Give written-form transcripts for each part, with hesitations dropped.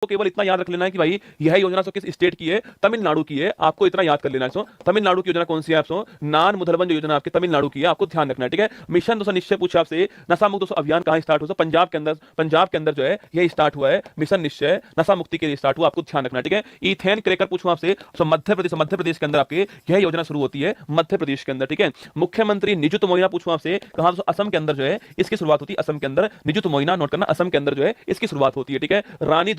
तो केवल इतना याद रख लेना है कि भाई यह योजना सो किस स्टेट की है, तमिलनाडु की है, आपको इतना याद कर लेना है। सो तमिलनाडु की योजना कौन सी है? आप सो नान मुदलवन जो योजना आपकी तमिलनाडु की है, आपको ध्यान रखना है, ठीक है। मिशन दोस्तों निश्चय पूछा आपसे, नशा मुक्त दोस्तों अभियान कहां स्टार्ट हुआ? पंजाब के अंदर जो है यह स्टार्ट हुआ है, मिशन निश्चय नशा मुक्ति के लिए स्टार्ट हुआ, आपको ध्यान रखना है, ठीक है। इथेन क्रैकर पूछूं आपसे, सो मध्य प्रदेश के अंदर आपके यह योजना शुरू होती है, मध्य प्रदेश के अंदर, ठीक है। मुख्यमंत्री निजुत मोइना पूछूं आपसे, कहां? दोस्तों असम के अंदर जो है इसकी शुरुआत होती है, असम के अंदर निजुत मोइना, नोट करना, असम के अंदर जो है इसकी शुरुआत होती है, ठीक है। रानी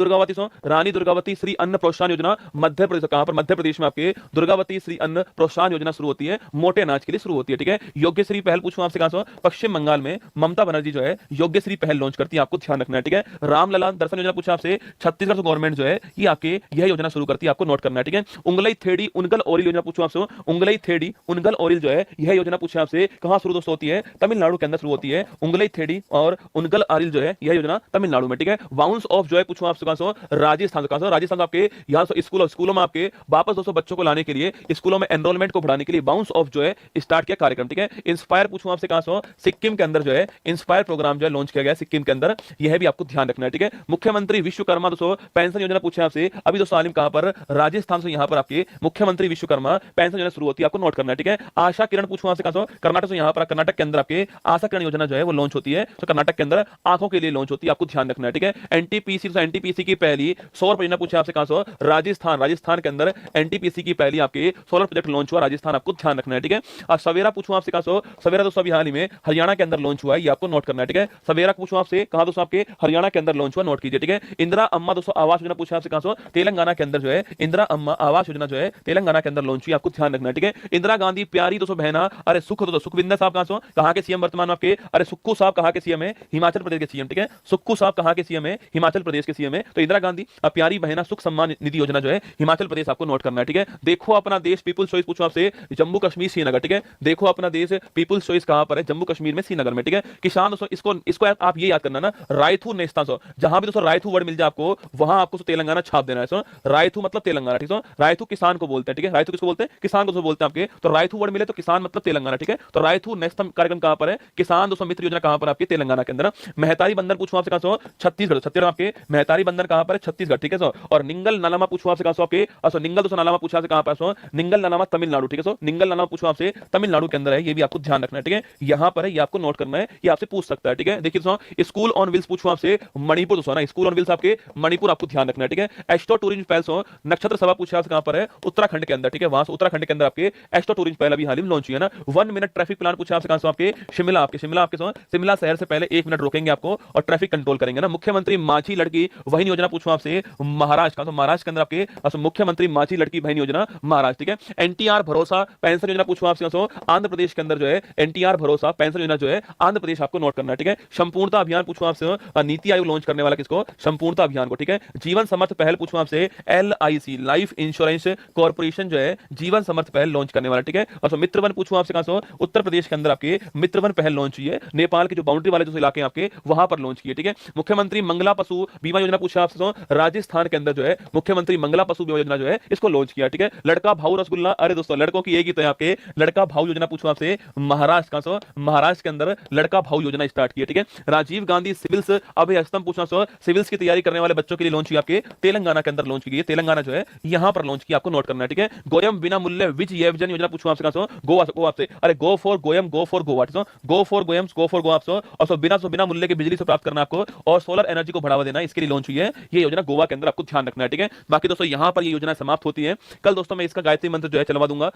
दुर्गावती श्री अन्न प्रोत्साहन योजना मध्य प्रदेश, कहां पर? मध्य प्रदेश में आपके दुर्गावती श्री अन्न प्रोत्साहन योजना शुरू होती है, मोटे अनाज के लिए शुरू होती है, ठीक है। योग्यश्री पहल पूछूं आपसे, कहां से? पश्चिम बंगाल में ममता बनर्जी जो है योग्यश्री पहल लॉन्च करती है, आपको ध्यान रखना है, ठीक है। रामलला दर्शन योजना पूछा आपसे, छत्तीसगढ़ गवर्नमेंट जो है ये आपके यह योजना शुरू करती है, आपको नोट करना है, ठीक है। उंगलई थेड़ी उनगल ओरिल योजना पूछूं आपसे, उंगलई थेड़ी उनगल ओरिल जो है यह योजना पूछे आपसे, कहां शुरू दोस्तों होती है? तमिलनाडु के अंदर शुरू होती है, उंगलई थेड़ी और उनगल ओरिल जो है यह योजना तमिलनाडु में, ठीक है। बाउंस ऑफ जो है पूछूं आपसे, कहां से? राजस्थान, कहां से? राजस्थान आपके यहां स्कूलों में आपके वापस दोस्तों बच्चों को लाने के लिए, स्कूलों में एनरोलमेंट को बढ़ाने के लिए बाउंस ऑफ जो है स्टार्ट किया कार्यक्रम, ठीक है। इंस्पायर पूछूं आपसे, कहां से? सिक्किम के अंदर जो है इंस्पायर प्रोग्राम जो है लॉन्च किया गया सिक्किम के अंदर, यह भी आपको ध्यान रखना है, ठीक है। मुख्यमंत्री विश्वकर्मा दोस्तों पेंशन योजना पूछे आपसे, अभी दोस्तों आलिम कहां पर? राजस्थान से यहां पर आपके मुख्यमंत्री विश्वकर्मा पेंशन योजना शुरू होती है, आपको नोट करना है, ठीक है। आशा किरण पूछूं आपसे, कहां से? कर्नाटक से, यहां पर कर्नाटक के अंदर आपके आशा किरण योजना जो है वो लॉन्च होती है, तो कर्नाटक के अंदर आंखों के लिए लॉन्च होती है, आपको ध्यान रखना है, ठीक है। एनटीपीसी की पहली सौर परियोजना पूछे आपसे, कहां से? राजस्थान के अंदर एनटीपीसी की पहली आपके सोलर प्रोजेक्ट लॉन्च हुआ, राजस्थान, आपको ध्यान रखना है, ठीक है। और सवेरा पूछूं आपसे, कहां से? सवेरा दोस्तों अभी हाल ही में हरियाणा के अंदर लॉन्च हुआ है, ये आपको नोट करना है, ठीक है। सवेरा पूछूं आपसे, कहां दोस्तों? आपके हरियाणा के अंदर लॉन्च हुआ, नोट कीजिए, ठीक है। इंदिरा अम्मा दोस्तों आवास योजना पूछा आपसे, कहां से? तेलंगाना के अंदर जो है इंदिरा अम्मा आवास योजना जो है तेलंगाना के अंदर लॉन्च हुई, आपको ध्यान रखना है, ठीक है। इंदिरा गांधी प्यारी दोस्तों बहना, अरे सुखविंदर साहब कहां से? कहां के सीएम वर्तमान आपके? अरे सुक्खू साहब कहां के सीएम है? हिमाचल प्रदेश के सीएम, ठीक है। सुक्खू साहब कहां के सीएम है? हिमाचल प्रदेश के सीएम है। तो इंदिरा गांधी प्यारी बहना सुख सम्मान निधि योजना जो है हिमाचल प्रदेश, आपको नोट करना है, ठीक है। देखो अपना देश पीपुल्स चॉइस पूछो आपसे, जम्मू कश्मीर श्रीनगर, ठीक है। देखो अपना देश पीपुल्स चॉइस कहां पर है? जम्मू कश्मीर में श्रीनगर में, ठीक है। किसान दोस्तों इसको आप ये याद करना ना, रायथू नेस्ता सो, जहां भी दोस्तों रायथू वर्ड मिल जाए आपको वहां आपको तेलंगाना छाप देना है। सो रायथू मतलब तेलंगाना, ठीक है। रायथू किसान को बोलते हैं, ठीक है। रायथू किसको बोलते हैं? किसान को बोलते हैं आपके, तो रायथू वर्ड मिले तो किसान मतलब तेलंगाना, ठीक है। तो रायथू नेस्ता कार्यक्रम कहां पर है? किसान दोस्तों मित्र योजना कहां पर आपके? तेलंगाना के अंदर। महतारी बंदर पूछूं आपसे, कहां से? छत्तीसगढ़ आपके महतारी बंदर कहां पर है? छत्तीसगढ़, ठीक है। सो और निंगल नालामा पूछूं आपसे, कहां से? आपके निंगल दोस्तों नालामा पूछा आपसे, कहां पर? सो निंगल नालामा तमिलनाडु, ठीक है। सो निंगल नालामा पूछूं आपसे, तमिलनाडु के अंदर है, ये भी आपको ध्यान रखना है, ठीक है। यहां पर है, ये आपको नोट करना है, ये आपसे पूछ सकता है, ठीक है। देखिए दोस्तों स्कूल ऑन व्हील्स पूछूं आपसे, मणिपुर दोस्तों ना, स्कूल ऑन व्हील्स आपके मणिपुर, आपको ध्यान रखना है, ठीक है। एस्ट्रो टूरिज्म पहल नक्षत्र सभा पूछा कहां पर है? उत्तराखंड के अंदर, ठीक है। वहां से उत्तराखंड के अंदर आपके एस्ट्रो टूरिज्म पहल अभी हाल ही लॉन्च हुई है ना। 1 मिनट ट्रैफिक प्लान पूछा आपसे, कहां से? आपके शिमला शहर से पहले 1 मिनट रोकेंगे आपको और ट्रैफिक कंट्रोल करेंगे ना। मुख्यमंत्री माझी लड़की बहन योजना पूछूं आपसे, महाराष्ट्र का, तो महाराष्ट्र के अंदर आपके मुख्यमंत्री माझी लड़की बहन योजना महाराष्ट्र, ठीक है। एनटीआर भरोसा पेंशन योजना पूछूं आपसे, आंध्र प्रदेश के अंदर जो है एनटीआर भरोसा पेंशन योजना जो है आंध्र प्रदेश, आपको नोट करना है, ठीक है। संपूर्णता अभियान पूछूं आपसे, नीति आयोग लॉन्च करने वाला किसको? संपूर्णता अभियान को, ठीक है। जीवन समर्थ पहल पूछूं आपसे, LIC लाइफ इंश्योरेंस कॉर्पोरेशन जो है जीवन समर्थ पहल लॉन्च करने वाला, ठीक है। और मित्रवन पूछूं आपसे, कहां से? उत्तर प्रदेश के अंदर आपके मित्रवन पहल लॉन्च हुई है, नेपाल के जो बाउंड्री वाले जो इलाके आपके वहां पर लॉन्च किए, ठीक है। मुख्यमंत्री मंगला पशु बीमा योजना पूछा आपसे, राजस्थान के अंदर जो है मुख्यमंत्री मंगला पशु बीमा योजना जो है इसको लॉन्च किया, ठीक है। लड़का भाऊ रसगुल्ला, अरे दोस्तों लड़कों की एक ही तो है आपके लड़का भाऊ योजना पूछूं आपसे, महाराष्ट्र का, महाराष्ट्र के अंदर लड़का भाऊ योजना स्टार्ट की है, ठीक है। राजीव गांधी सिविल्स अभय स्तंभ पूछना, सिविल्स की तैयारी करने वाले बच्चों के लिए लॉन्च की, आपके तेलंगाना के अंदर लॉन्च की गई, तेलंगाना जो है यहां पर लॉन्च की, आपको नोट करना है, ठीक है। गोयम बिना मूल्य विज येवजन योजना पूछूं आपसे, कहां से? गोवा आपसे, अरे go for Goyam, go for Goa, go for Goyam, go for Goa, और बिना मूल्य के बिजली से प्राप्त करना आपको और सोलर एनर्जी को बढ़ावा देना, इसके लिए लॉन्च हुई है ये योजना गोवा के अंदर, आपको ध्यान रखना है, ठीक है। बाकी दोस्तों यहां पर ये योजना समाप्त होती है। कल दोस्तों मैं इसका गायत्री मंत्र जो है चलवा दूंगा।